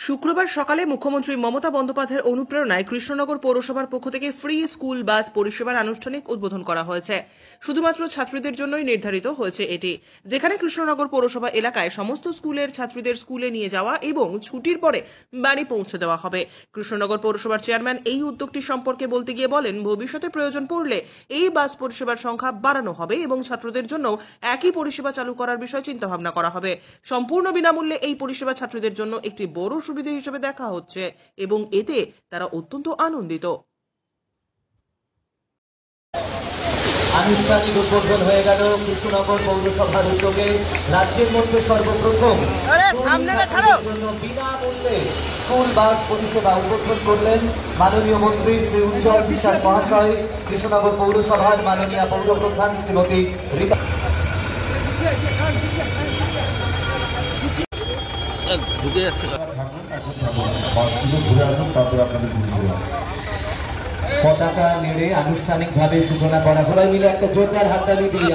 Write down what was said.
শুক্রবার সকালে মুখ্যমন্ত্রী মমতা বন্দ্যোপাধ্যায়ের অনুপ্রেরণায় কৃষ্ণনগর পৌরসভার পক্ষ থেকে ফ্রি স্কুল বাস পরিষেবার আনুষ্ঠানিক উদ্বোধন করা হয়েছে। শুধুমাত্র ছাত্রীদের জন্যই নির্ধারিত হয়েছে এটি, যেখানে কৃষ্ণনগর পৌরসভা এলাকায় সমস্ত স্কুলের ছাত্রীদের স্কুলে নিয়ে যাওয়া এবং ছুটির পরে বাড়ি পৌঁছে দেওয়া হবে। কৃষ্ণনগর পৌরসভার চেয়ারম্যান এই উদ্যোগটি সম্পর্কে বলতে গিয়ে বলেন, ভবিষ্যতে প্রয়োজন পড়লে এই বাস পরিষেবার সংখ্যা বাড়ানো হবে এবং ছাত্রদের জন্য একই পরিষেবা চালু করার বিষয়ে চিন্তাভাবনা করা হবে। সম্পূর্ণ বিনামূল্যে এই পরিষেবা ছাত্রীদের জন্য একটি বড় সুবিধা হিসেবে দেখা হচ্ছে এবং এতে তারা অত্যন্ত আনন্দিত। আনুষ্ঠানিক উদ্বোধন হয়ে গেল কৃষ্ণনগর পৌরসভার উদ্যোগে রাজ্যের মধ্যে সর্বপ্রথম জন্য বিনামূল্যে স্কুল বাস পরিষেবা উদ্বোধন করলেন মাননীয় মন্ত্রী শ্রী উজ্জ্বল বিশ্বাস মহাশয়, কৃষ্ণনগর পৌরসভার মাননীয় পৌরপ্রধান শ্রীমতী রীতা। ঢুকে যাচ্ছে পতাকা নেড়ে আনুষ্ঠানিকভাবে সূচনা করা হলো। মিলে একটা জোরদার হাততালি দিয়ে